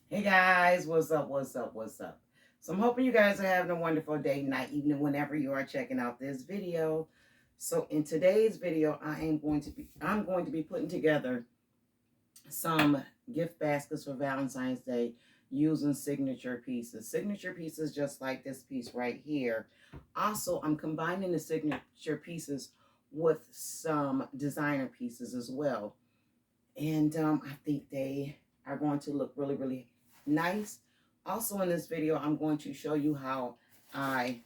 Hey guys, what's up? What's up? What's up? So I'm hoping you guys are having a wonderful day, night, evening, whenever you are checking out this video. So in today's video, I'm going to be putting together some gift baskets for Valentine's Day using signature pieces. Signature pieces just like this piece right here. Also, I'm combining the signature pieces with some designer pieces as well. And I think they are going to look really, really nice. Also in this video, I'm going to show you how I,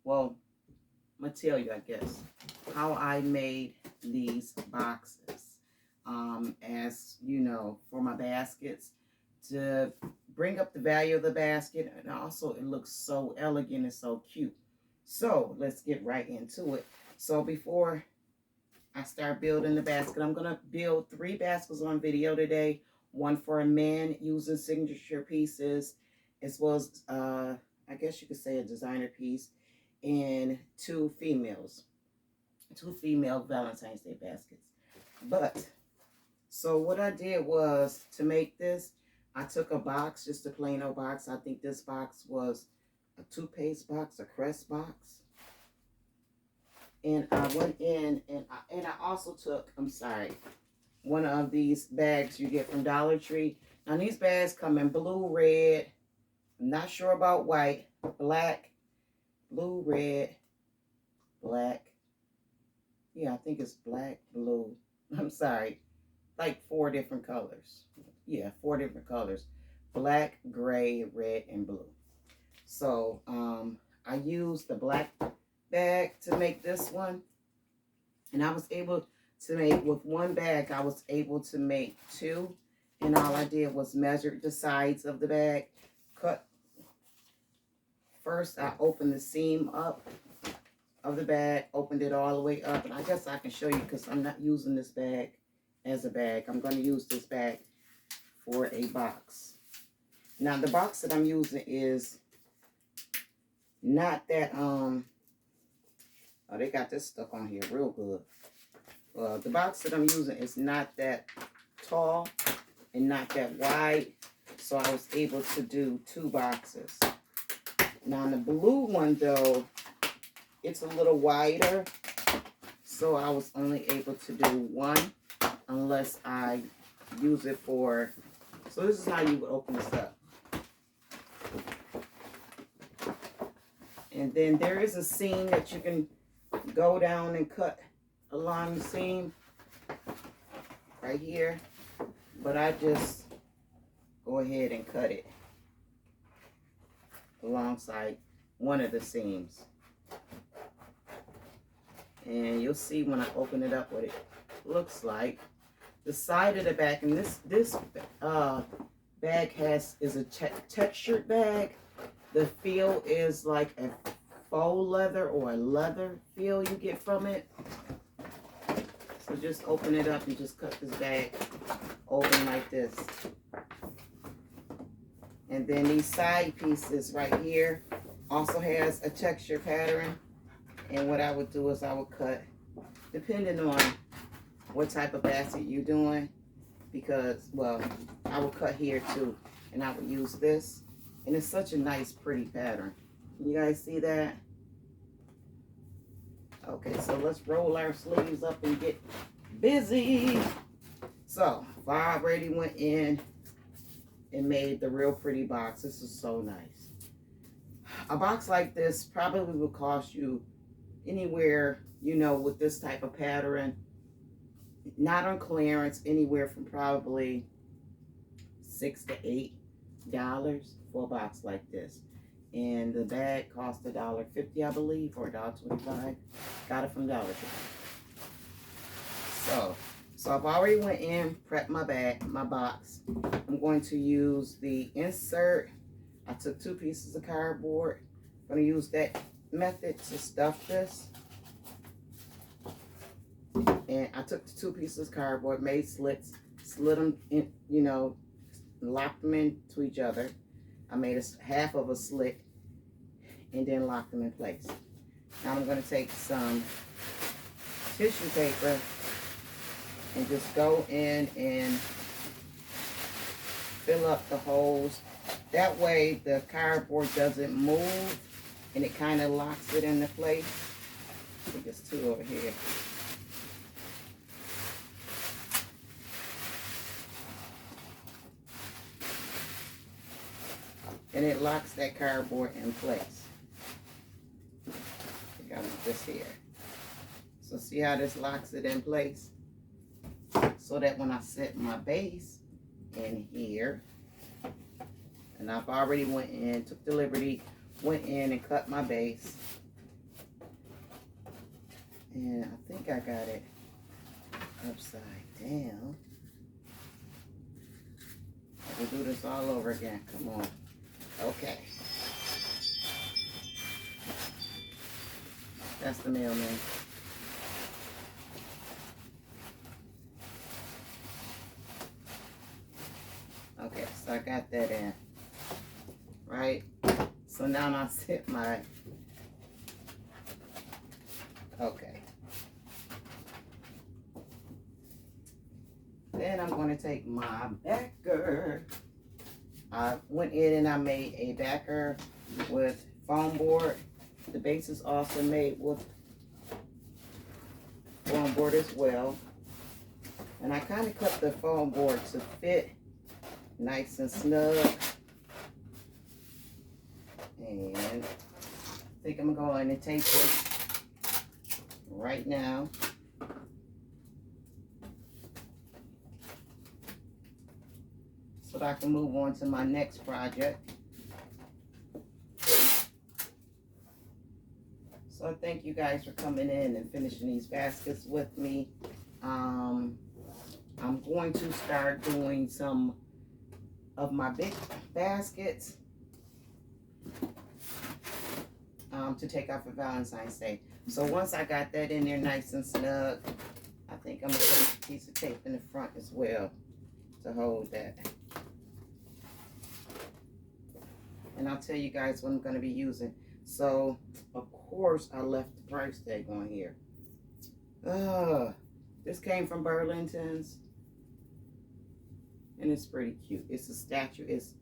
well, I'm going to tell you, I guess, how I made these boxes. As you know, for my baskets to bring up the value of the basket. And also it looks so elegant and so cute. So let's get right into it. So before I start building the basket, I'm going to build 3 baskets on video today. One for a man using signature pieces, as well as, I guess you could say a designer piece, and 2 females. 2 female Valentine's Day baskets. But, so what I did was, to make this, I took a box, just a plain old box. I think this box was a toothpaste box, a Crest box. And I went in and I also took, I'm sorry, one of these bags you get from Dollar Tree. Now these bags come in blue, red, I'm not sure about white, black, blue, red, black. Yeah, I think it's black, blue. I'm sorry, like 4 different colors. Yeah, 4 different colors. Black, gray, red, and blue. So I used the black bag to make this one. And I was able to make, with one bag, I was able to make 2. And all I did was measure the sides of the bag. Cut. First, I opened the seam up of the bag, opened it all the way up. And I guess I can show you because I'm not using this bag as a bag. I'm going to use this bag for a box. Now, the box that I'm using is not that, oh, they got this stuck on here real good. The box that I'm using is not that tall and not that wide, so I was able to do 2 boxes. Now the blue one though, it's a little wider, so I was only able to do 1 unless I use it for, so this is how you would open this up. And then there is a seam that you can go down and cut along the seam right here, but I just go ahead and cut it alongside one of the seams, and you'll see when I open it up what it looks like. The side of the back, and this bag is a textured bag. The feel is like a faux leather or a leather feel you get from it. So just open it up and just cut this bag open like this. And then these side pieces right here also has a texture pattern. And what I would do is I would cut, depending on what type of basket you're doing, because, well, I would cut here too. And I would use this. And it's such a nice, pretty pattern. You guys see that? Okay, so let's roll our sleeves up and get busy. So, I already went in and made the real pretty box. This is so nice. A box like this probably will cost you anywhere, you know, with this type of pattern, not on clearance, anywhere from probably $6 to $8 for a box like this. And the bag cost $1.50, I believe, or $1.25. Got it from Dollar Tree. So I've already went in, prepped my bag, my box. I'm going to use the insert. I took 2 pieces of cardboard. I'm going to use that method to stuff this. And I took the 2 pieces of cardboard, made slits, slid them in, you know, locked them into each other. I made a half of a slit and then locked them in place. Now I'm going to take some tissue paper and just go in and fill up the holes. That way the cardboard doesn't move and it kind of locks it into place. I think there's two over here. And it locks that cardboard in place. I got this here. So see how this locks it in place? So that when I set my base in here, and I've already went in, took the liberty, went in and cut my base. And I think I got it upside down. I can do this all over again. Come on. Okay. That's the mailman. Okay, so I got that in. Right? So now I set my... Okay. Then I'm going to take my backer. I went in and I made a backer with foam board. The base is also made with foam board as well. And I kind of cut the foam board to fit nice and snug. And I think I'm going to tape this right now. So that I can move on to my next project. So I thank you guys for coming in and finishing these baskets with me. I'm going to start doing some of my big baskets to take out for Valentine's Day. So once I got that in there nice and snug, I think I'm going to put a piece of tape in the front as well to hold that. And I'll tell you guys what I'm going to be using. So, of course, I left the price tag on here. This came from Valentines. And it's pretty cute. It's a statue. It's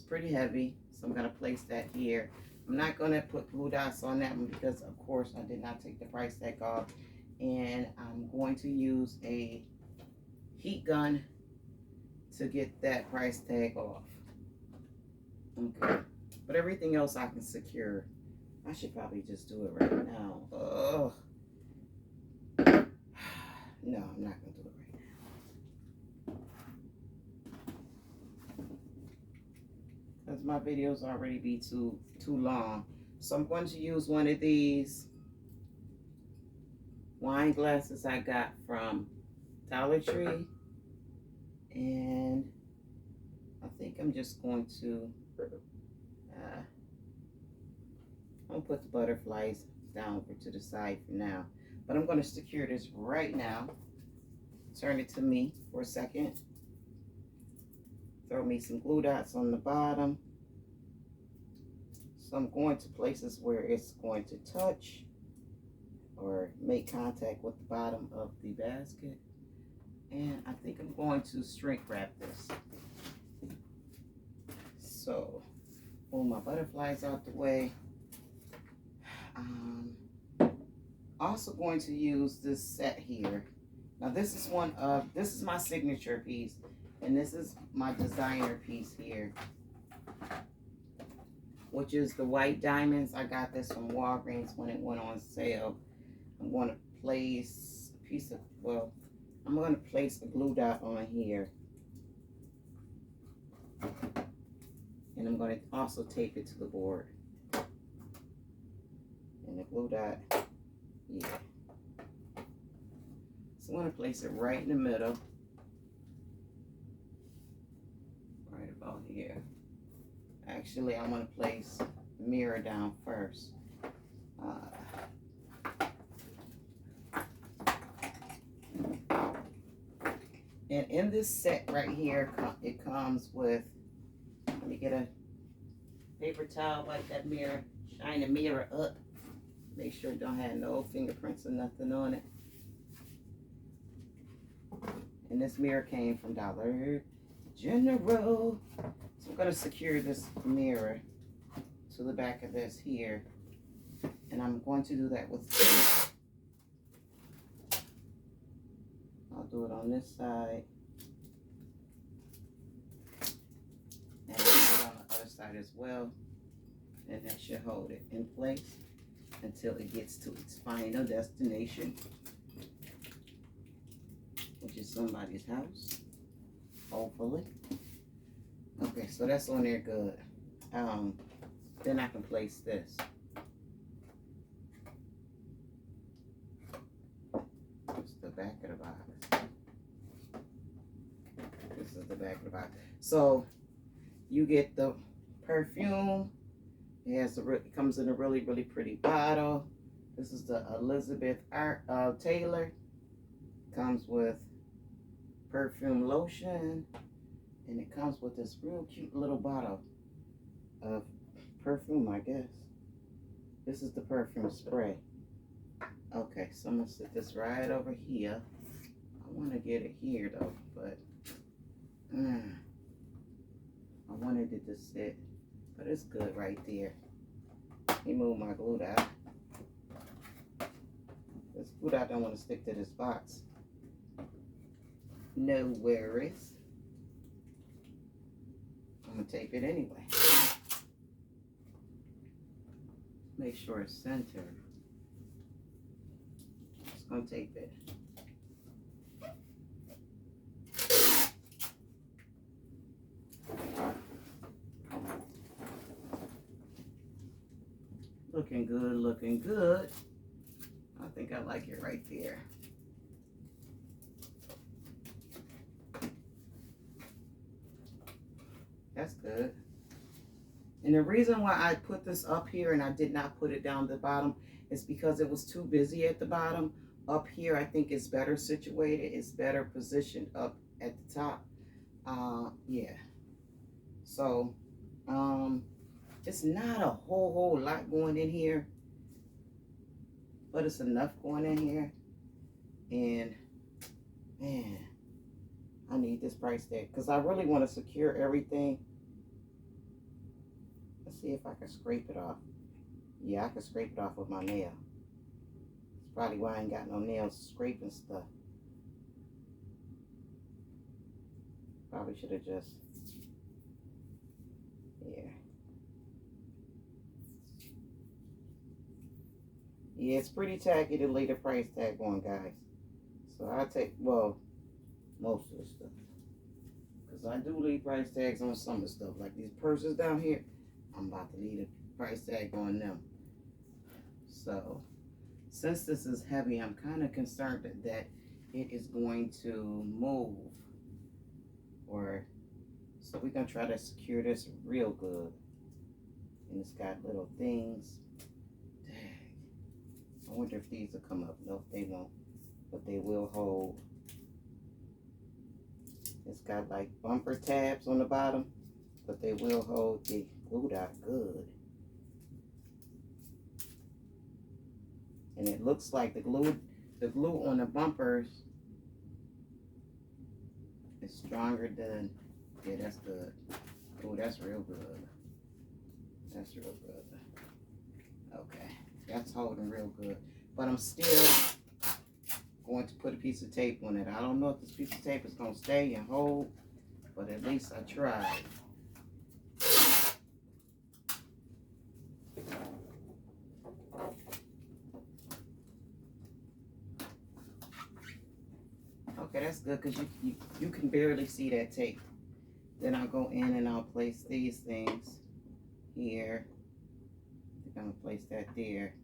pretty heavy. So I'm going to place that here. I'm not going to put glue dots on that one because, of course, I did not take the price tag off. And I'm going to use a heat gun to get that price tag off. Okay. But everything else I can secure. I should probably just do it right now. Ugh. No, I'm not going to do it right now. Because my videos already be too long. So I'm going to use one of these wine glasses I got from Dollar Tree. And I think I'm just going to I'll put the butterflies down over to the side for now. But I'm going to secure this right now. Turn it to me for a second. Throw me some glue dots on the bottom. So I'm going to places where it's going to touch or make contact with the bottom of the basket. And I think I'm going to shrink wrap this. So, pull my butterflies out the way. Also going to use this set here. Now this is my signature piece, and this is my designer piece here, which is the white diamonds. I got this from Walgreens when it went on sale. I'm going to place a piece of, I'm going to place a glue dot on here. And I'm going to also tape it to the board. And the glue dot, yeah. So I'm going to place it right in the middle. Right about here. Actually, I'm going to place the mirror down first. And in this set right here, it comes with, let me get a paper towel like that mirror, shine the mirror up. Make sure it don't have no fingerprints or nothing on it. And this mirror came from Dollar General. So I'm going to secure this mirror to the back of this here. And I'm going to do that with this. I'll do it on this side. And I'll do it on the other side as well. And that should hold it in place until it gets to its final destination, which is somebody's house, hopefully. Okay, so that's on there good. Then I can place this. It's the back of the box. This is the back of the box. So you get the perfume. It comes in a really, really pretty bottle. This is the Elizabeth Taylor. Comes with perfume lotion. And it comes with this real cute little bottle of perfume, I guess. This is the perfume spray. Okay, so I'm going to sit this right over here. I want to get it here, though, but I wanted it to sit. But it's good right there. Let me move my glue dot. This glue dot don't want to stick to this box. No worries. I'm going to tape it anyway. Make sure it's centered. Just going to tape it. Looking good, looking good. I think I like it right there. That's good. And the reason why I put this up here and I did not put it down the bottom is because it was too busy at the bottom. Up here, I think it's better situated. It's better positioned up at the top. Yeah. So, it's not a whole lot going in here, but it's enough going in here. And man, I need this price tag because I really want to secure everything. Let's see if I can scrape it off. Yeah, I can scrape it off with my nail. That's probably why I ain't got no nails scraping stuff. Probably should have just, yeah. Yeah, it's pretty tacky to lay the price tag on, guys. So I take, well, most of the stuff. Because I do leave price tags on some of the stuff. Like these purses down here, I'm about to leave a price tag on them. So, since this is heavy, I'm kind of concerned that it is going to move. So we're going to try to secure this real good. And it's got little things. I wonder if these will come up. No, they won't. But they will hold. It's got like bumper tabs on the bottom. But they will hold the glue dot good. And it looks like the glue on the bumpers is stronger than, yeah, that's good. Oh, that's real good. That's real good. Okay. That's holding real good. But I'm still going to put a piece of tape on it. I don't know if this piece of tape is going to stay and hold, but at least I tried. Okay, that's good because you can barely see that tape. Then I'll go in and I'll place these things here. I'm going to place that there.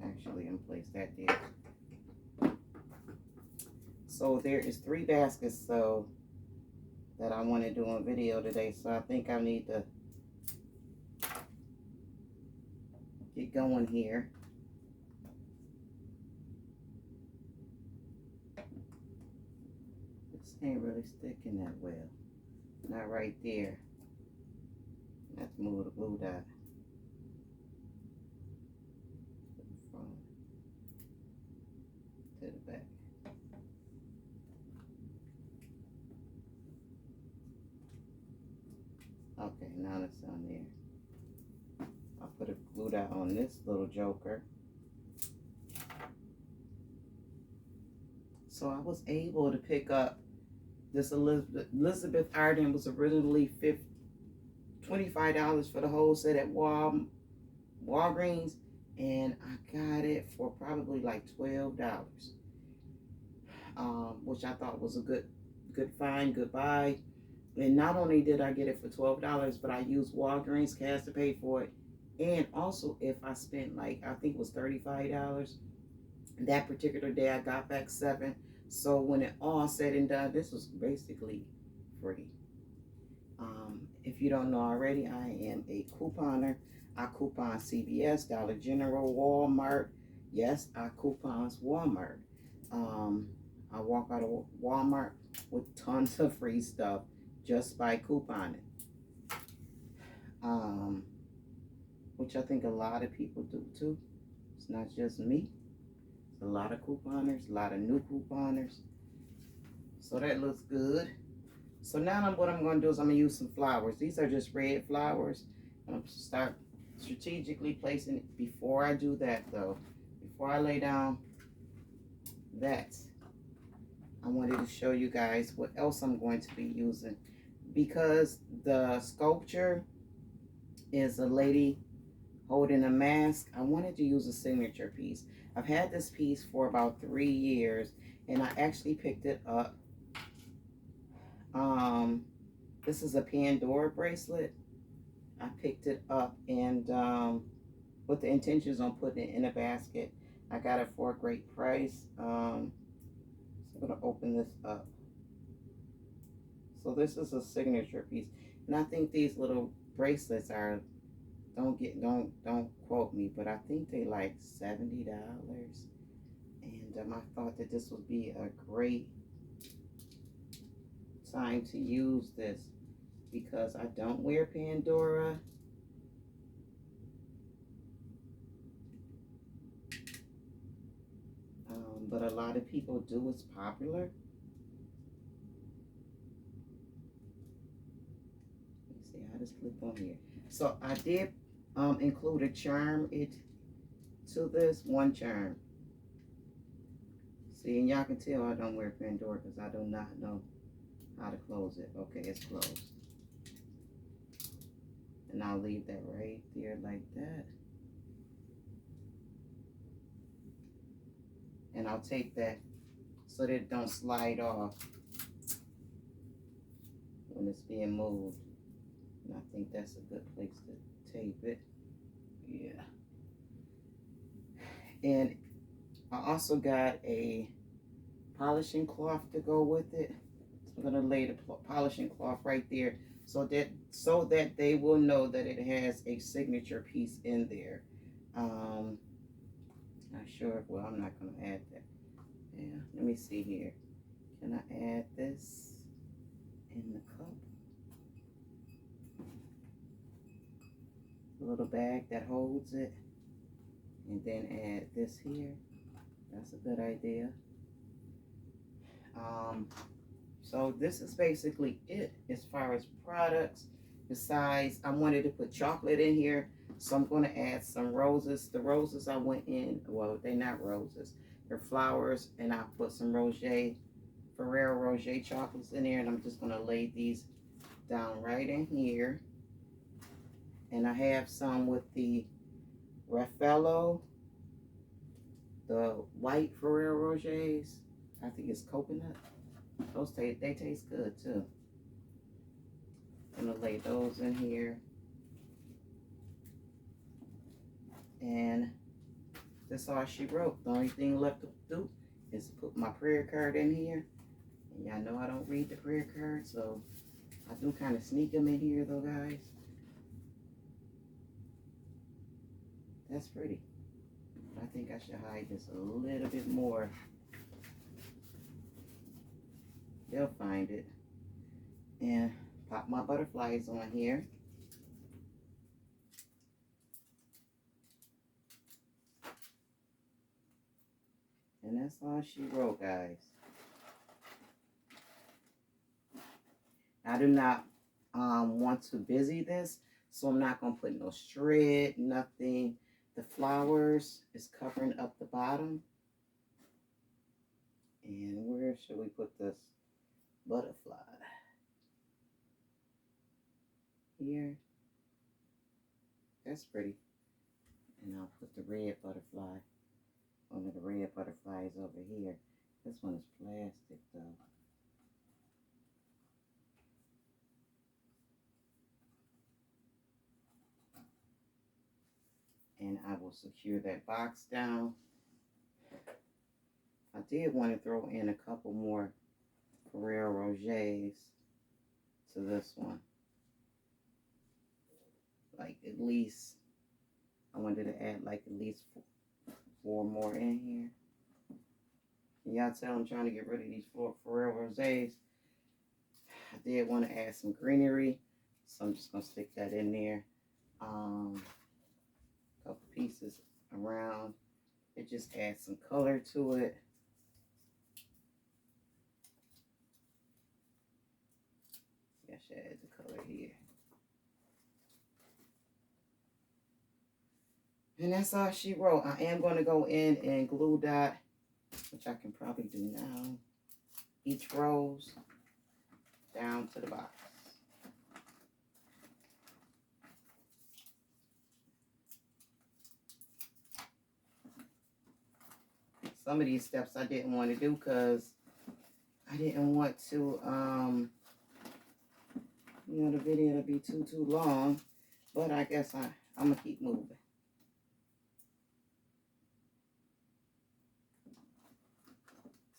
Actually, I'm going to place that there. So there is 3 baskets so that I want to do on video today. So I think I need to get going here. This ain't really sticking that well. Not right there. Let's move the glue dot to the front, to the back. on this little joker. So I was able to pick up this Elizabeth Arden. Was originally $25 for the whole set at Walgreens, and I got it for probably like $12, which I thought was a good find, good buy. And not only did I get it for $12, but I used Walgreens cash to pay for it. And also, if I spent like, I think it was $35, that particular day I got back $7. So when it all said and done, this was basically free. If you don't know already, I am a couponer. I coupon CVS, Dollar General, Walmart. Yes, I coupons Walmart. I walk out of Walmart with tons of free stuff just by couponing. Which I think a lot of people do too. It's not just me. It's a lot of couponers, a lot of new couponers. So that looks good. So now what I'm going to do is I'm going to use some flowers. These are just red flowers. I'm going to start strategically placing it. Before I do that though, before I lay down that, I wanted to show you guys what else I'm going to be using. Because the sculpture is a lady holding a mask, I wanted to use a signature piece. I've had this piece for about 3 years, and I actually picked it up. This is a Pandora bracelet. I picked it up and with the intentions on putting it in a basket. I got it for a great price. So I'm gonna open this up. So this is a signature piece, and I think these little bracelets are, don't quote me, but I think they like $70. And I thought that this would be a great time to use this because I don't wear Pandora. But a lot of people do. It's popular. Let me see how this clip on here. So I did include a charm to this, one charm. See, and y'all can tell I don't wear Pandora because I do not know how to close it. Okay, it's closed. And I'll leave that right there like that. And I'll take that so that it don't slide off when it's being moved. And I think that's a good place to tape it. Yeah. And I also got a polishing cloth to go with it. So I'm gonna lay the polishing cloth right there so that they will know that it has a signature piece in there. Not sure. Well, I'm not gonna add that. Yeah. Let me see here. Can I add this in the cup? A little bag that holds it, and then add this here. That's a good idea. So this is basically it as far as products. Besides, I wanted to put chocolate in here, so I'm going to add some roses. The roses I went in, well, they're not roses, they're flowers, and I put some Ferrero Rocher chocolates in there, and I'm just going to lay these down right in here. And I have some with the Raffaello, the white Ferrero Rochers. I think it's coconut. Those they taste good too. I'm gonna lay those in here. And that's all she wrote. The only thing left to do is put my prayer card in here. And y'all know I don't read the prayer card, so I do kind of sneak them in here though, guys. That's pretty. I think I should hide this a little bit more. They'll find it. And pop my butterflies on here. And that's all she wrote, guys. I do not want to busy this, so I'm not going to put no shred, nothing. the flowers is covering up the bottom. And where should we put this butterfly? Here. That's pretty. And I'll put the red butterfly. One of the red butterflies over here. This one is plastic though. And I will secure that box down. I did want to throw in a couple more Ferrero Rochers to this one. Like at least, I wanted to add like at least four more in here. Can y'all tell I'm trying to get rid of these Ferrero Rochers? I did want to add some greenery, so I'm just going to stick that in there. Couple pieces around. It just adds some color to it. I should add the color here. And that's all she wrote. I am going to go in and glue dot, which I can probably do now, each rose down to the box. Some of these steps I didn't want to do because I didn't want to, you know, the video to be too long. But I guess I'm going to keep moving.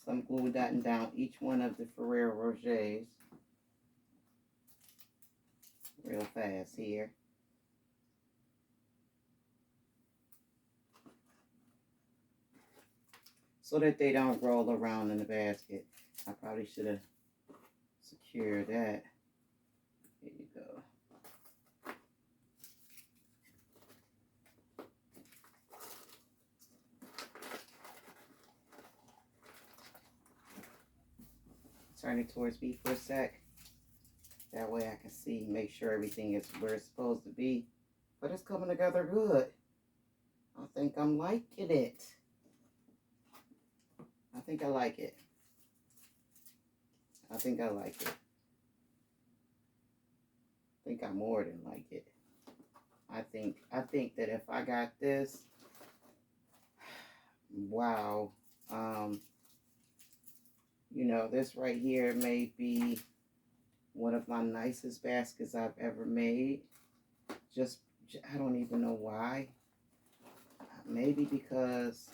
So I'm glue dotting down each one of the Ferrero Rochers real fast here. So that they don't roll around in the basket. I probably should have secured that. Here you go. Turn it towards me for a sec. That way I can see, make sure everything is where it's supposed to be. But it's coming together good. I think I'm liking it. I think I like it. I think I like it. I think I more than like it. I think that if I got this, wow. You know, this right here may be one of my nicest baskets I've ever made. I don't even know why. Maybe because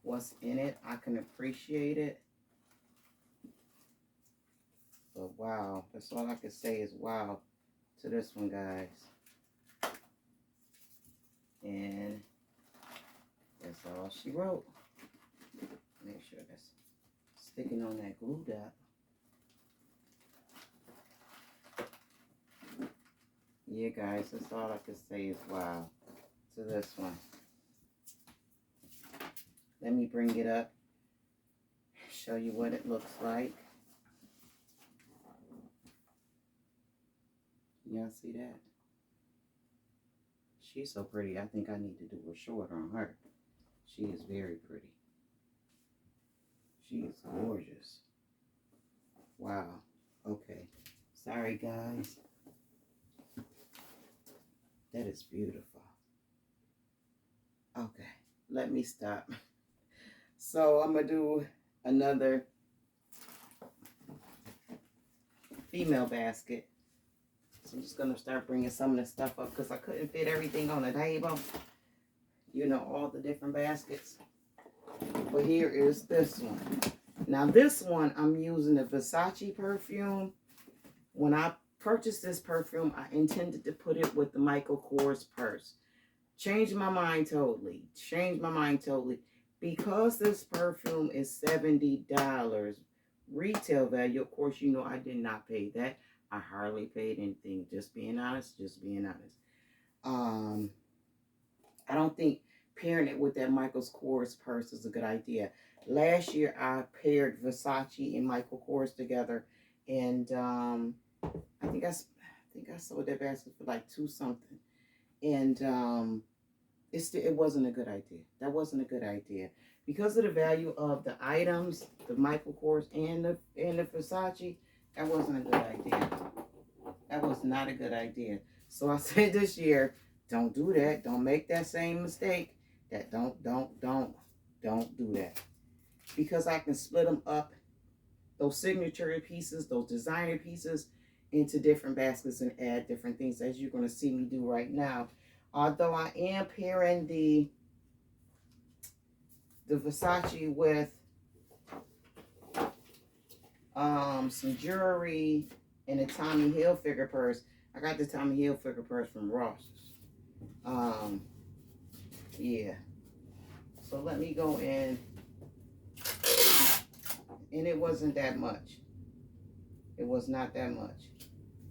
what's in it, I can appreciate it. But wow, that's all I can say is wow to this one, guys. And that's all she wrote. Make sure that's sticking on that glue dot. Yeah, guys, that's all I can say is wow to this one. Let me bring it up, show you what it looks like. Y'all see that? She's so pretty. I think I need to do a short on her. She is very pretty. She is gorgeous. Wow. Okay. Sorry, guys. That is beautiful. Okay. Let me stop. So I'm going to do another female basket. So I'm just going to start bringing some of the stuff up because I couldn't fit everything on the table. You know, all the different baskets. But here is this one. Now this one, I'm using the Versace perfume. When I purchased this perfume, I intended to put it with the Michael Kors purse. Changed my mind totally. Changed my mind totally. Because this perfume is $70 retail value. Of course, you know I did not pay that. I hardly paid anything. Just being honest. Just being honest. I don't think pairing it with that Michael Kors purse is a good idea. Last year, I paired Versace and Michael Kors together. And I think I sold that basket for like $2 something. And it wasn't a good idea. That wasn't a good idea. Because of the value of the items, the Michael Kors and the Versace, that wasn't a good idea. That was not a good idea. So I said this year, don't do that. Don't make that same mistake. That don't do that. Because I can split them up, those signature pieces, those designer pieces, into different baskets and add different things, as you're going to see me do right now. Although I am pairing the Versace with some jewelry and a Tommy Hilfiger purse. I got the Tommy Hilfiger purse from Ross's. Yeah. So let me go in. And it wasn't that much. It was not that much.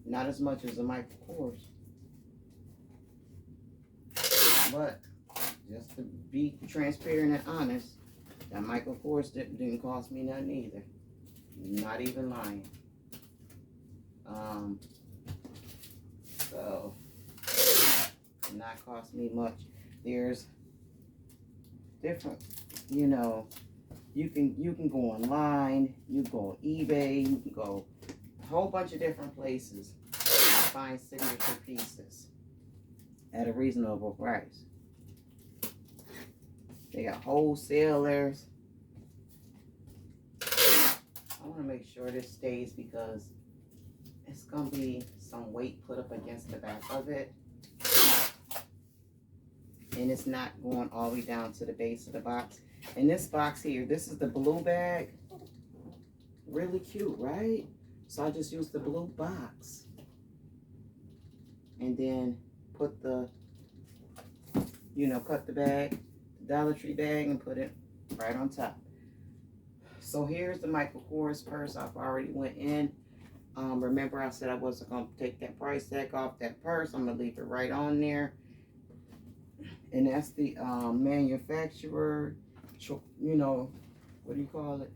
Not as much as a Michael Kors. But just to be transparent and honest, that Michael Kors didn't cost me nothing either. Not even lying. So did not cost me much. There's different, you know, you can go online, you go on eBay, you can go a whole bunch of different places to find signature pieces at a reasonable price. They got wholesalers. I want to make sure this stays because it's going to be some weight put up against the back of it. And it's not going all the way down to the base of the box. And this box here, this is the blue bag. Really cute, right? So I just used the blue box. And then put the, you know, cut the bag, the Dollar Tree bag, and put it right on top. So here's the Michael Kors purse. I've already went in. Remember I said I wasn't going to take that price tag off that purse. I'm going to leave it right on there. And that's the manufacturer, you know, what do you call it?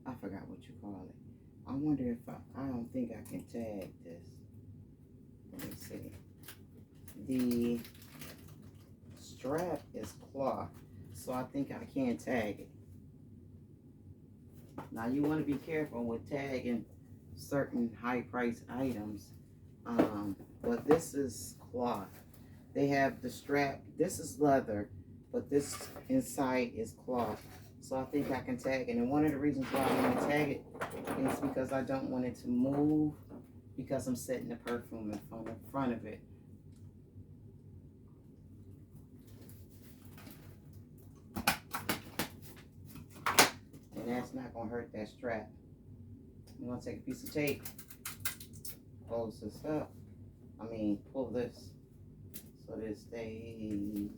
I forgot what you call it. I wonder if I don't think I can tag this. Let me see. The strap is cloth, so I think I can tag it. Now you want to be careful with tagging certain high-priced items. But this is cloth. They have the strap. This is leather, but this inside is cloth. So I think I can tag it. And one of the reasons why I want to tag it is because I don't want it to move because I'm setting the perfume in front of it. And that's not going to hurt that strap. I'm going to take a piece of tape, close this up. Pull this so this stays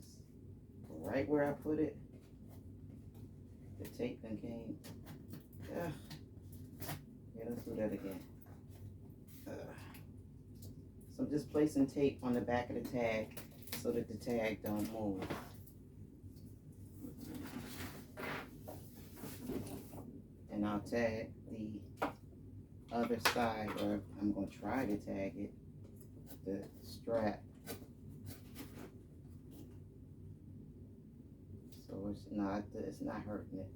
right where I put it. The tape then came. Yeah, let's do that again. So I'm just placing tape on the back of the tag so that the tag don't move. And I'll tag the other side, or I'm going to try to tag it, the strap. So it's not hurting it.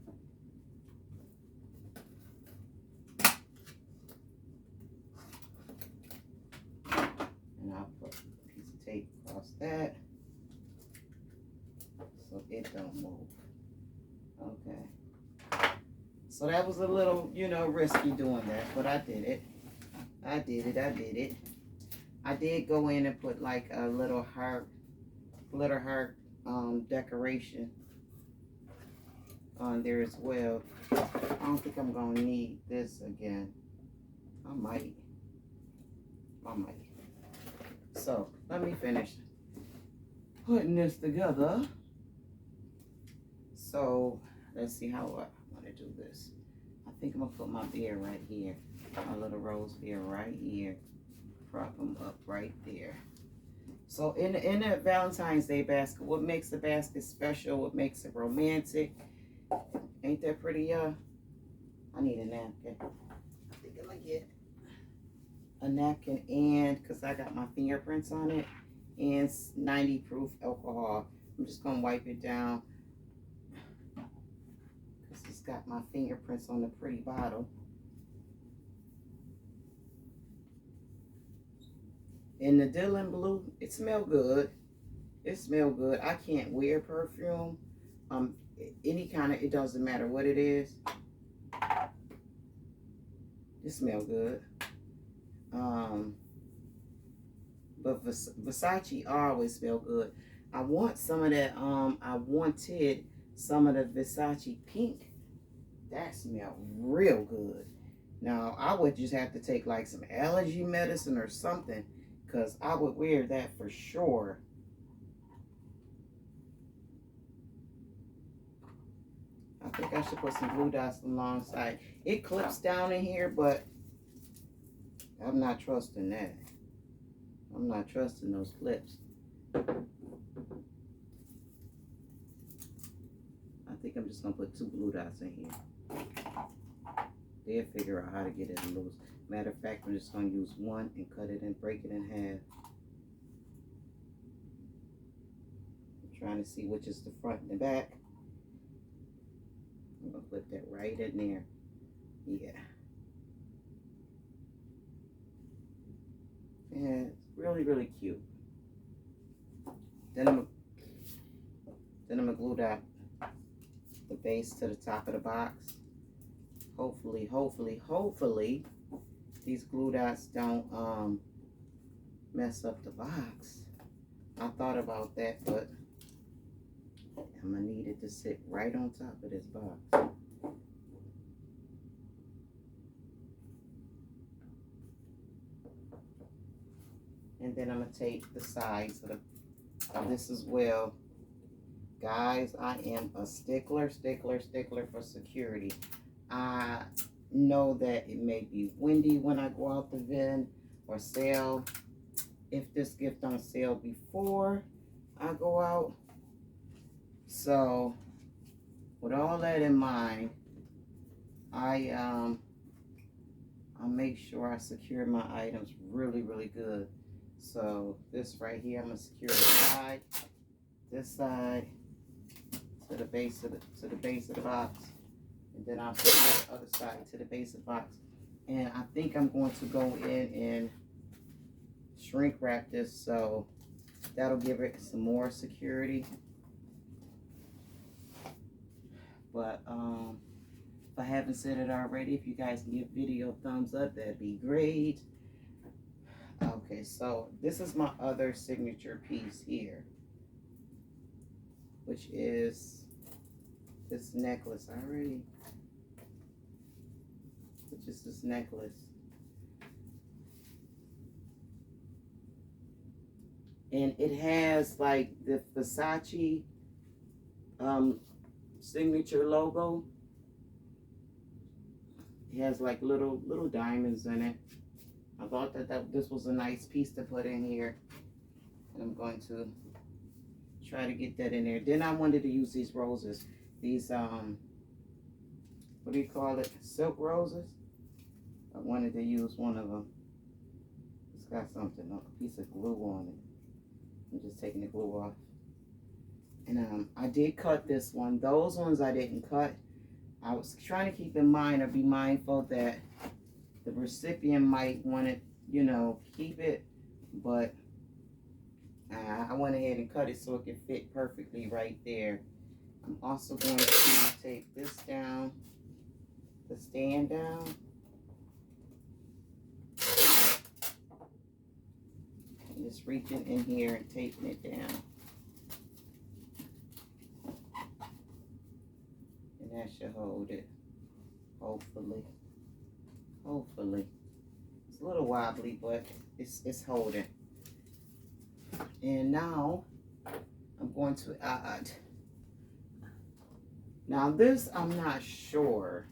And I'll put a piece of tape across that so it don't move. Okay. So that was a little, risky doing that, but I did it. I did it. I did go in and put like a little glitter heart decoration on there as well. I don't think I'm gonna need this again. I might. So let me finish putting this together. So let's see how I want to do this. I think I'm gonna put my beer right here, my little rose beer right here. Prop them up right there. So in the Valentine's Day basket, what makes the basket special? What makes it romantic? Ain't that pretty, y'all? I need a napkin. I think I'm gonna get a napkin, and because I got my fingerprints on it, and 90 proof alcohol. I'm just gonna wipe it down because it's got my fingerprints on the pretty bottle. And the Dylan Blue, it smells good. It smells good. I can't wear perfume. Any kind of, it doesn't matter what it is. It smells good. But Versace always smell good. I want some of that. I wanted some of the Versace pink. That smelled real good. Now I would just have to take like some allergy medicine or something, because I would wear that for sure. I think I should put some blue dots alongside. It clips down in here, but I'm not trusting that. I'm not trusting those clips. I think I'm just gonna put 2 blue dots in here. They'll figure out how to get it loose. Matter of fact, I'm just gonna use one and cut it and break it in half. I'm trying to see which is the front and the back. I'm gonna put that right in there. Yeah. And it's really, really cute. Then I'm gonna glue that the base to the top of the box. Hopefully, these glue dots don't mess up the box. I thought about that, but I'm gonna need it to sit right on top of this box. And then I'm gonna take the sides of this as well. Guys, I am a stickler for security. I know that it may be windy when I go out the vent or sale. If this gift don't sale before I go out. So with all that in mind, I'll make sure I secure my items really, really good. So this right here, I'm gonna secure the side, this side to the base of the box, and then I'll put the other side to the base of the box. And I think I'm going to go in and shrink wrap this, so that'll give it some more security. But if I haven't said it already, if you guys can give video a thumbs up, that'd be great. Okay, so this is my other signature piece here, which is this necklace which is this necklace. And it has like the Versace signature logo. It has like little diamonds in it. I thought that this was a nice piece to put in here, and I'm going to try to get that in there. Then I wanted to use these roses, these what do you call it, silk roses. I wanted to use one of them. It's got something, a piece of glue on it. I'm just taking the glue off. And I did cut this one. Those ones I didn't cut. I was trying to keep in mind or be mindful that the recipient might want to, you know, keep it, but I went ahead and cut it so it could fit perfectly right there. I'm also going to take this down, the stand down. And just reaching in here and taping it down. And that should hold it, hopefully. Hopefully. It's a little wobbly, but it's holding. And now I'm going to add. Now this I'm not sure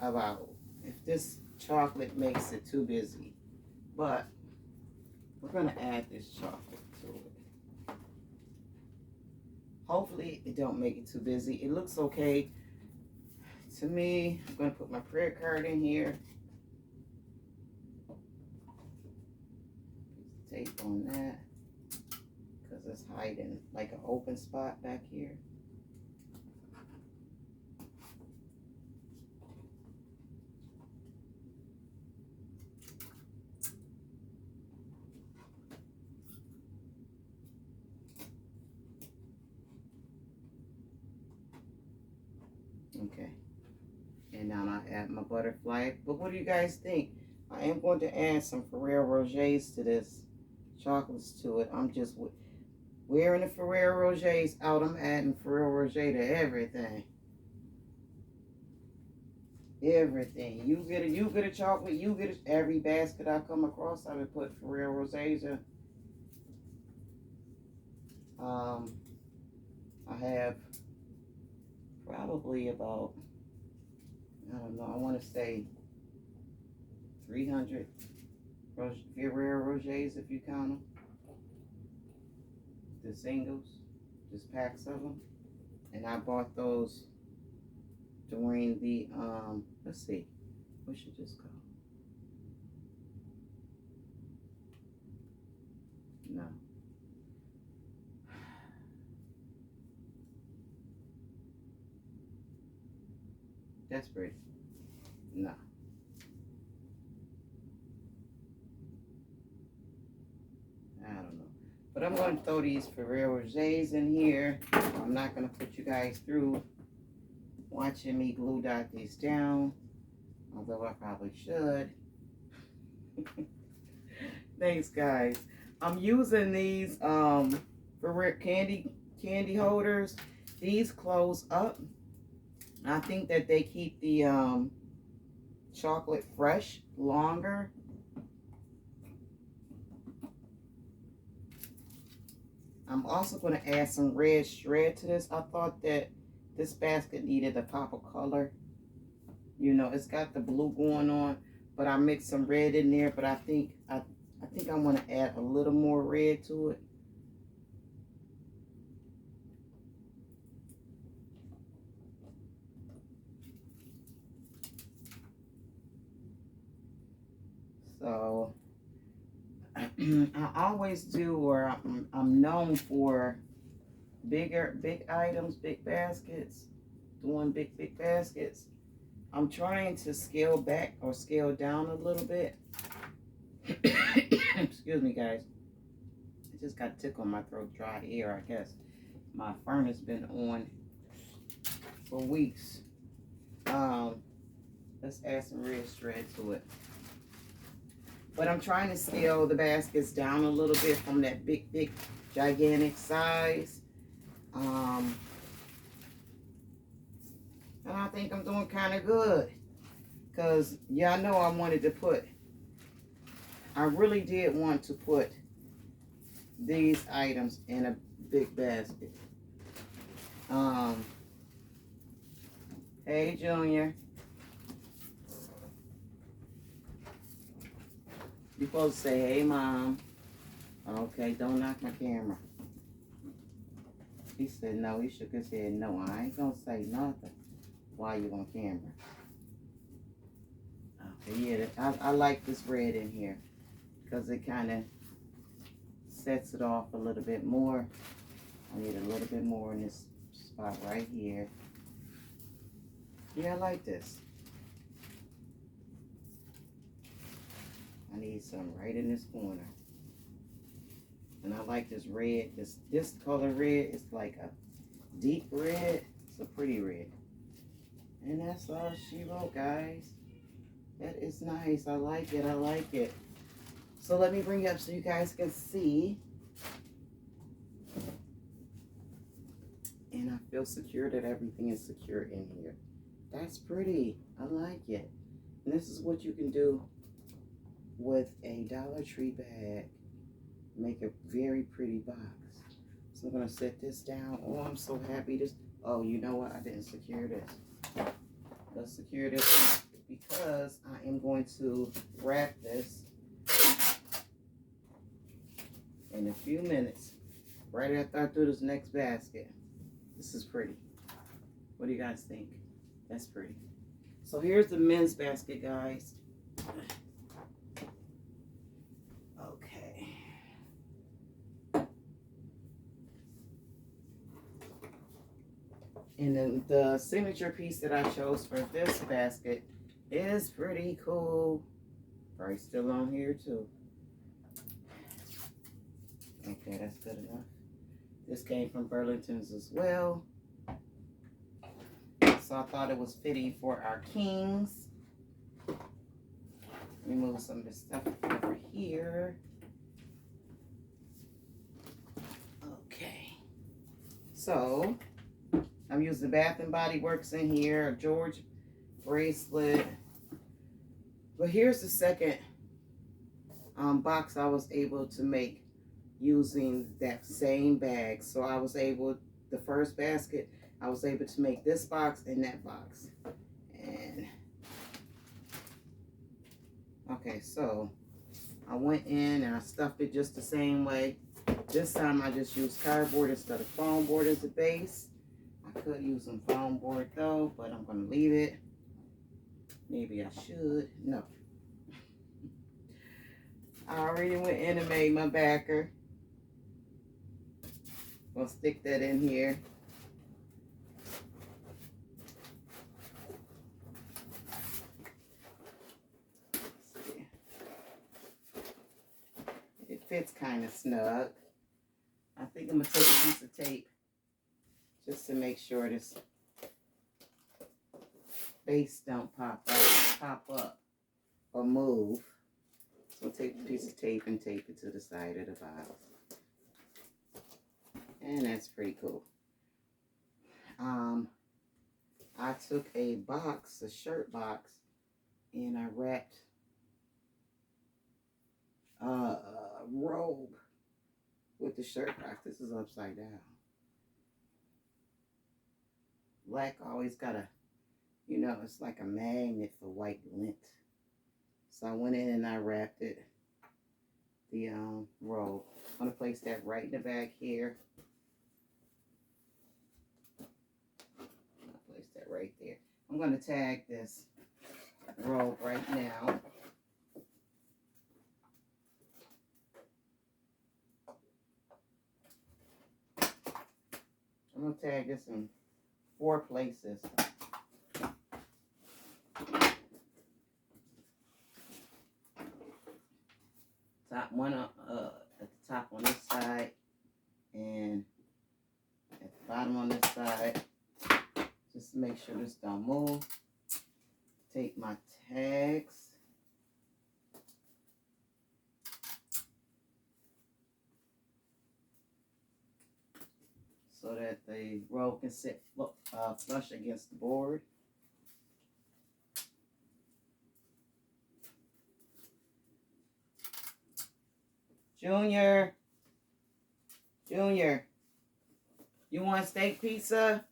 about if this chocolate makes it too busy, but we're gonna add this chocolate to it. Hopefully it don't make it too busy. It looks okay to me. I'm gonna put my prayer card in here. Tape on that. it's hiding like an open spot back here. Okay, and now I add my butterfly. But what do you guys think? I am going to add some Ferrero Rochers to this, chocolates to it. I'm just wearing the Ferrero Rochers out. I'm adding Ferrero Rocher to everything. Everything. You get a chocolate, you get every basket I come across, I would put Ferrero Rochers in. I have probably about, I don't know, I want to say 300 Ferrero Rochers if you count them. The singles, just packs of them. And I bought those during the, let's see, what should this go? No. That's pretty. No. I don't know. But I'm going to throw these Ferrero Rochers in here. I'm not going to put you guys through watching me glue dot these down, although I probably should. Thanks, guys. I'm using these for candy holders. These close up. I think that they keep the chocolate fresh longer. I'm also going to add some red shred to this. I thought that this basket needed a pop of color. You know, it's got the blue going on, but I mixed some red in there. But I think I want to add a little more red to it. So I always do, or I'm known for big items, big baskets, doing big baskets. I'm trying to scale back or scale down a little bit. Excuse me, guys. I just got a tickle in my throat, dry ear, I guess. My furnace been on for weeks. Let's add some red shred to it. But I'm trying to scale the baskets down a little bit from that big, gigantic size. And I think I'm doing kind of good. Because y'all know I really did want to put these items in a big basket. Hey, Junior. You're supposed to say, hey, Mom. Okay, don't knock my camera. He said no. He shook his head. No, I ain't going to say nothing while you're on camera. Okay, yeah, I like this red in here because it kind of sets it off a little bit more. I need a little bit more in this spot right here. Yeah, I like this. I need some right in this corner. And I like this red. This color red is like a deep red. It's a pretty red. And that's all she wrote, guys. That is nice. I like it. I like it. So let me bring it up so you guys can see. And I feel secure that everything is secure in here. That's pretty. I like it. And this is what you can do with a Dollar Tree bag. Make a very pretty box. So I'm going to set this down. Oh, I'm so happy. Oh, you know what? I didn't secure this. Let's secure this because I am going to wrap this in a few minutes. Right after I do this next basket. This is pretty. What do you guys think? That's pretty. So here's the men's basket, guys. Okay. And then the signature piece that I chose for this basket is pretty cool. Price still on here too. Okay, that's good enough. This came from Valentines as well. So I thought it was fitting for our kings. Remove some of this stuff over here. Okay. So I'm using Bath and Body Works in here, a George bracelet. But here's the second box I was able to make using that same bag. So I was able, the first basket, I was able to make this box and that box. And okay, so I went in and I stuffed it just the same way. This time I just used cardboard instead of foam board as a base. I could use some foam board though, but I'm gonna leave it. Maybe I should. No. I already went in and made my backer. Gonna stick that in here. It fits kind of snug. I think I'm gonna take a piece of tape just to make sure this base don't pop up or move. So take a piece of tape and tape it to the side of the bottle. And that's pretty cool. I took a box, a shirt box, and I wrapped a robe with the shirt box. This is upside down. Black always got a, you know, it's like a magnet for white lint. So I went in and I wrapped it, the robe. I'm gonna place that right in the back here. I'll place that right there. I'm gonna tag this robe right now. I'm gonna tag this in 4 places. Top one up at the top on this side, and at the bottom on this side. Just to make sure this don't move. Take my tags. So that the robe can sit flush against the board. Junior, you want steak pizza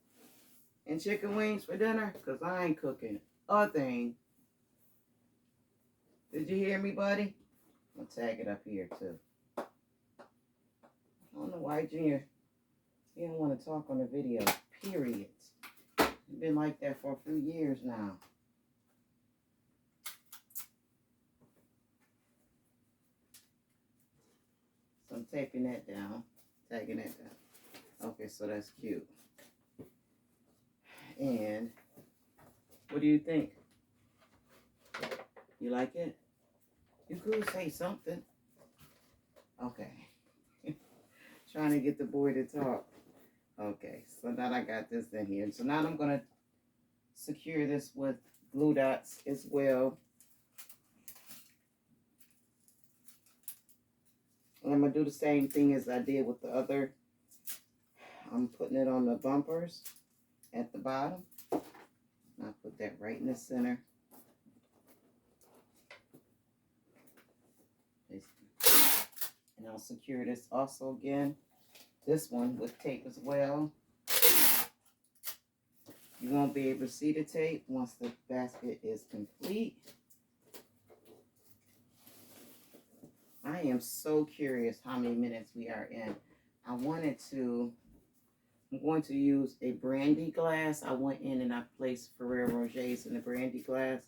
and chicken wings for dinner? Because I ain't cooking a thing. Did you hear me, buddy? I'll tag it up here, too. I don't know why, Junior, you don't want to talk on the video, period. You've been like that for a few years now. So I'm taping that down, tagging that down. Okay, so that's cute. And what do you think? You like it? You could say something. Okay. Trying to get the boy to talk. Okay, so now I got this in here. So now I'm going to secure this with glue dots as well. And I'm going to do the same thing as I did with the other. I'm putting it on the bumpers at the bottom. I'll put that right in the center. And I'll secure this also again. This one with tape as well. You won't be able to see the tape once the basket is complete. I am so curious how many minutes we are in. I'm going to use a brandy glass. I went in and I placed Ferrero Rochers in the brandy glass.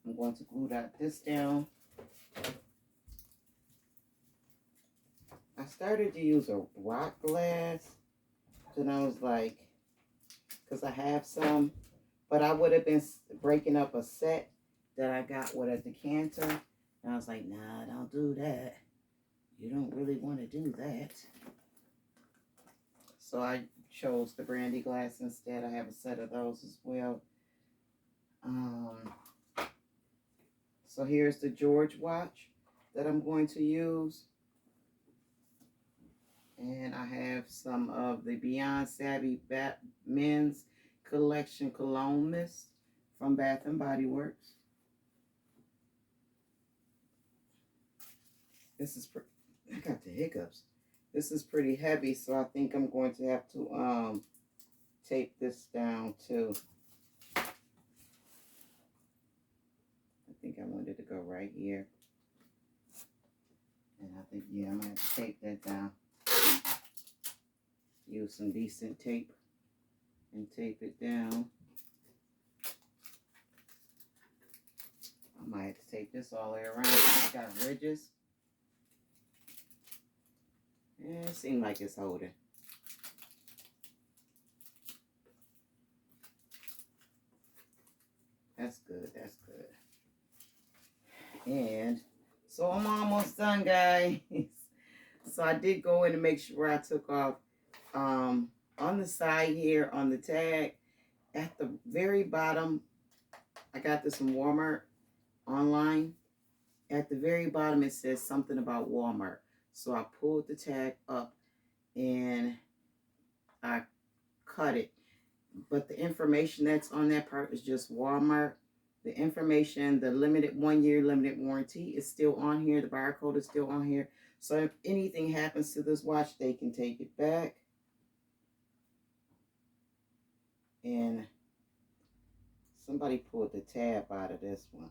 I'm going to glue this down. I started to use a rock glass. Then I was like, because I have some, but I would have been breaking up a set that I got with a decanter. And I was like, nah, don't do that. You don't really want to do that. So I chose the brandy glass instead. I have a set of those as well. So here's the George watch that I'm going to use. And I have some of the Beyond Savvy Men's Collection Cologne Mist from Bath and Body Works. This is I got the hiccups. This is pretty heavy, so I think I'm going to have to tape this down too. I think I wanted to go right here. And I think, yeah, I'm going to have to tape that down. Use some decent tape and tape it down. I might have to tape this all the way around. It's got ridges. Yeah, it seems like it's holding. That's good, that's good. And so I'm almost done, guys. So I did go in to make sure I took off on the side here on the tag at the very bottom. I got this from Walmart online. At the very bottom it says something about Walmart. So I pulled the tag up and I cut it. But the information that's on that part is just Walmart. The information, the limited 1 year limited warranty is still on here. The barcode is still on here. So if anything happens to this watch, they can take it back. And somebody pulled the tab out of this one.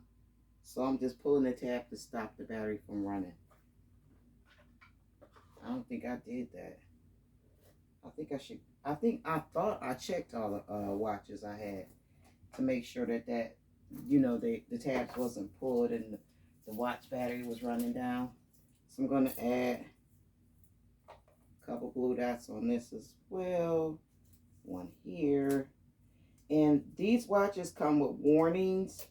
So I'm just pulling the tab to stop the battery from running. I don't think I did that. I think I should. I thought I checked all the watches I had to make sure that you know, the tabs wasn't pulled and the watch battery was running down. So I'm going to add a couple glue dots on this as well. One here. And these watches come with warnings.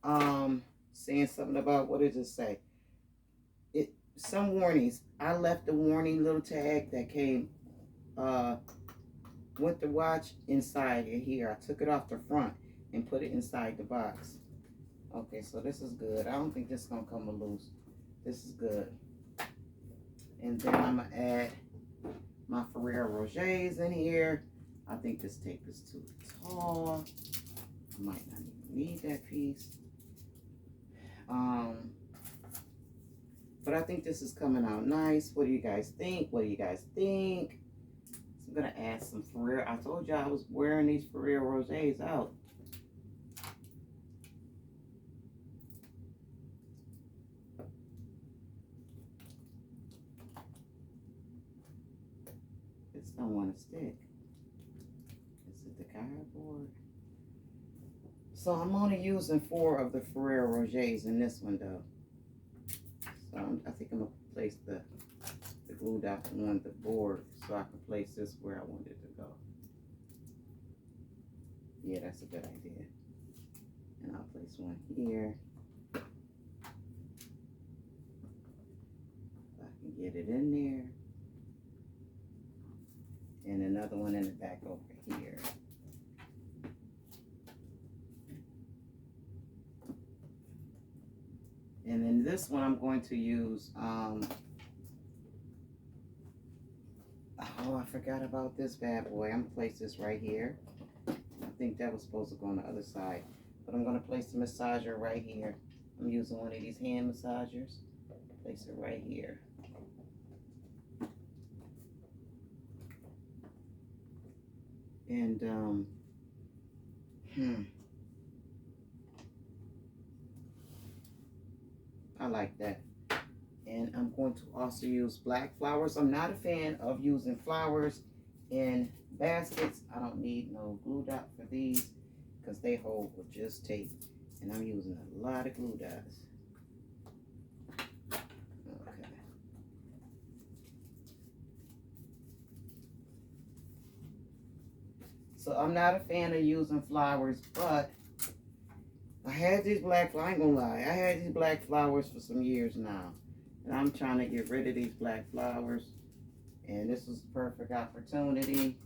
Saying something about, what does it say? Some warnings. I left the warning little tag that came with the watch inside here. I took it off the front and put it inside the box. Okay, so this is good. I don't think this is gonna come loose. This is good. And then I'm gonna add my Ferrero Rochers in here. I think this tape is too tall. I might not even need that piece. But I think this is coming out nice. What do you guys think? What do you guys think? So I'm gonna add some Ferrero. I told you I was wearing these Ferrero Rochers out. This don't want to stick. Is it the cardboard? So I'm only using 4 of the Ferrero Rochers in this one though. So I think I'm gonna place the glue dot on the board so I can place this where I want it to go. Yeah, that's a good idea. And I'll place one here. If I can get it in there. And another one in the back over here. And then this one I'm going to use, oh, I forgot about this bad boy. I'm gonna place this right here. I think that was supposed to go on the other side, but I'm gonna place the massager right here. I'm using one of these hand massagers. Place it right here. And, I like that. And I'm going to also use black flowers. I'm not a fan of using flowers in baskets. I don't need no glue dot for these because they hold with just tape. And I'm using a lot of glue dots. Okay. So I'm not a fan of using flowers, but I had these black flowers. I ain't gonna lie. I had these black flowers for some years now. And I'm trying to get rid of these black flowers. And this was the perfect opportunity.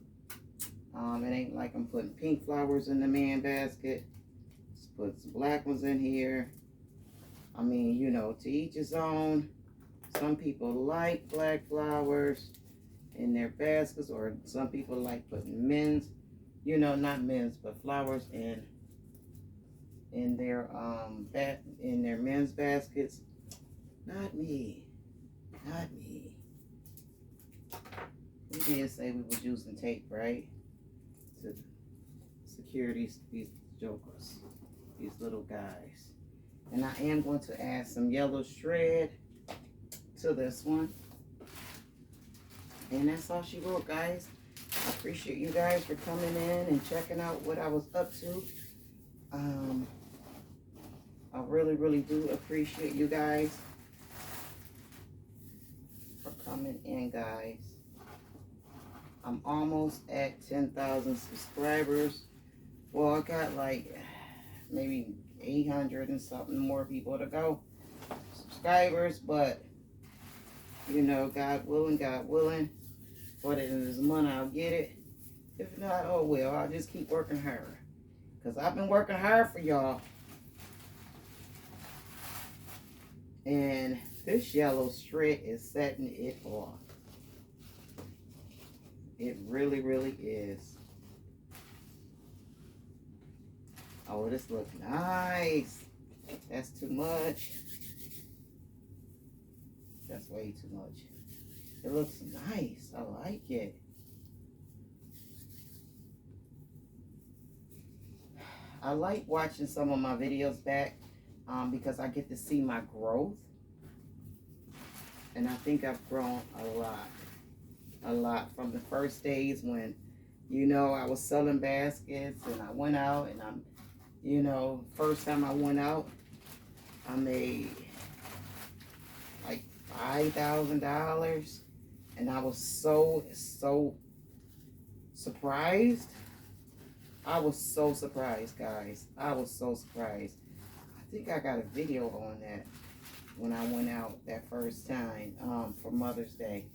It ain't like I'm putting pink flowers in the man basket. Just put some black ones in here. I mean, you know, to each his own. Some people like black flowers in their baskets, or some people like putting men's, you know, not men's, but flowers in their in their men's baskets. Not me. Not me. We did say we was using tape, right? To secure these jokers, these little guys. And I am going to add some yellow shred to this one. And that's all she wrote, guys. I appreciate you guys for coming in and checking out what I was up to. I really, really do appreciate you guys for coming in, guys. I'm almost at 10,000 subscribers. Well, I got like maybe 800 and something more people to go. Subscribers, but you know, God willing, for the end of this month I'll get it. If not, oh well, I'll just keep working hard. Because I've been working hard for y'all. And this yellow shred is setting it off. It really, really is. Oh, this looks nice. That's too much. That's way too much. It looks nice. I like it. I like watching some of my videos back because I get to see my growth. And I think I've grown a lot from the first days when, you know, I was selling baskets and I went out and I'm, you know, first time I went out, I made like $5,000 and I was so surprised. I was so surprised, guys. I was so surprised. I think I got a video on that when I went out that first time for Mother's Day.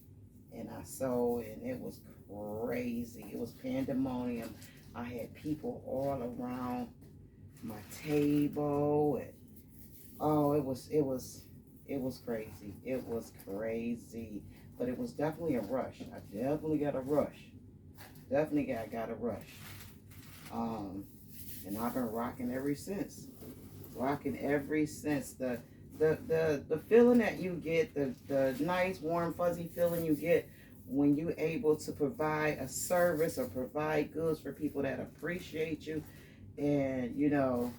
And I sold, and it was crazy. It was pandemonium. I had people all around my table. And, oh, it was crazy. It was crazy. But it was definitely a rush. I definitely got a rush. Definitely got a rush. And I've been rocking ever since. Rocking ever since. The feeling that you get, the nice, warm, fuzzy feeling you get when you're able to provide a service or provide goods for people that appreciate you, and you know,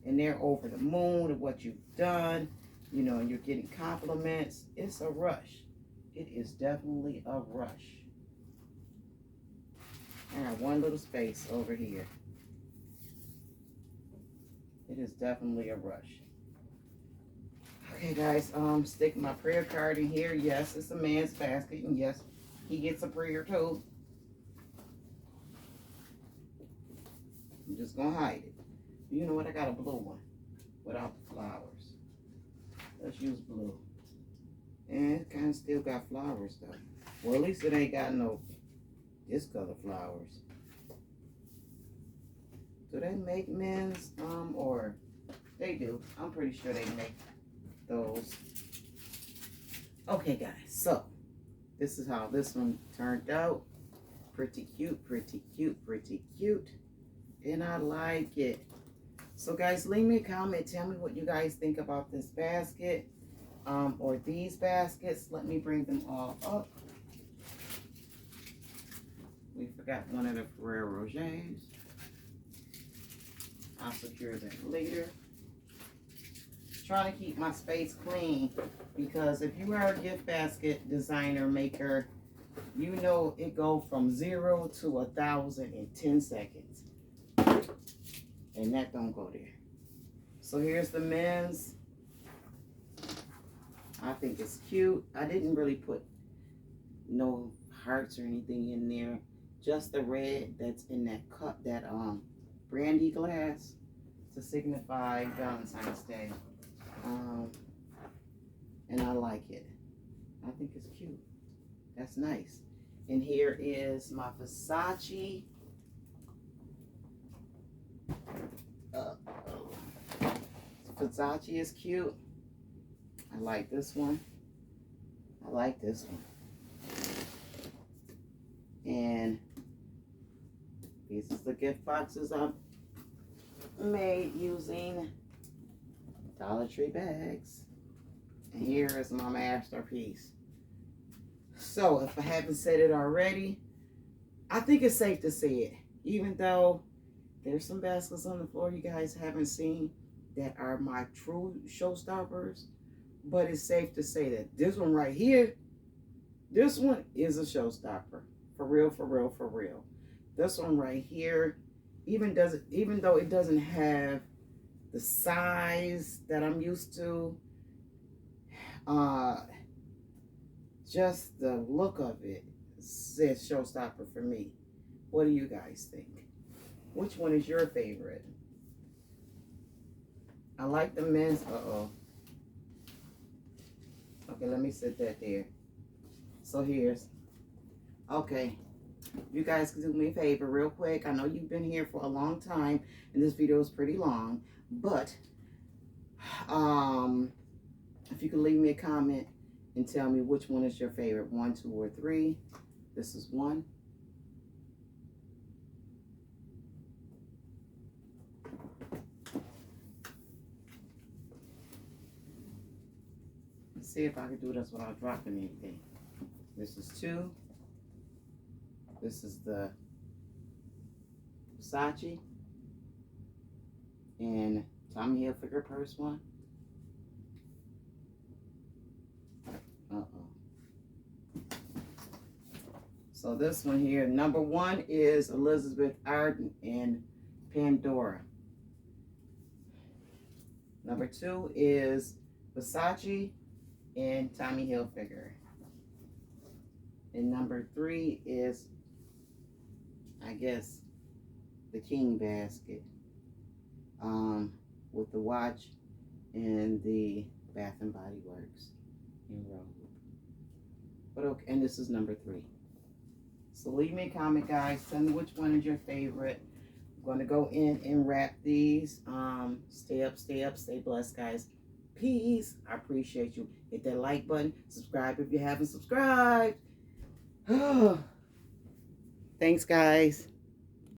and they're over the moon of what you've done, you know, and you're getting compliments. It's a rush. It is definitely a rush. I have one little space over here. It is definitely a rush. Okay, guys, stick my prayer card in here. Yes, it's a man's basket, and yes, he gets a prayer too. I'm just gonna hide it. You know what? I got a blue one without the flowers. Let's use blue. And it kind of still got flowers though. Well, at least it ain't got no this color flowers. Do they make men's or they do? I'm pretty sure they make those. Okay, guys, so this is how this one turned out. Pretty cute, pretty cute, pretty cute, and I like it. So guys, leave me a comment. Tell me what you guys think about this basket or these baskets. Let me bring them all up. We forgot one of the Ferrero Rochers. I'll secure that later. Trying to keep my space clean, because if you are a gift basket designer maker, you know it go from 0 to 1,000 in 10 seconds, and that don't go there. So here's the men's. I think it's cute. I didn't really put no hearts or anything in there, just the red that's in that cup, that brandy glass, to signify Valentine's Day. And I like it. I think it's cute. That's nice. And here is my Versace. Versace is cute. I like this one. I like this one. And these are the gift boxes I've made using Dollar Tree bags. And here is my masterpiece. So if I haven't said it already, I think it's safe to say it. Even though there's some baskets on the floor you guys haven't seen that are my true showstoppers, but it's safe to say that this one right here, this one is a showstopper. For real, for real, for real. This one right here, even though it doesn't have the size that I'm used to, just the look of it says showstopper for me. What do you guys think? Which one is your favorite? I like the men's. Okay, let me sit that there. So here's. Okay, you guys can do me a favor real quick. I know you've been here for a long time, and this video is pretty long, but if you can leave me a comment and tell me which one is your favorite, 1, 2, or 3. This is 1. Let's see if I can do this without dropping anything. This is 2. This is the Versace and Tommy Hilfiger purse one. So this one here, number 1 is Elizabeth Arden and Pandora. Number 2 is Versace and Tommy Hilfiger. And number 3 is, I guess, the King basket, with the watch and the Bath and Body Works in robe. But okay, and this is number 3. So leave me a comment, guys. Tell me which one is your favorite. I'm going to go in and wrap these. Stay up, stay blessed, guys. Peace. I appreciate you. Hit that like button. Subscribe if you haven't subscribed. Thanks, guys.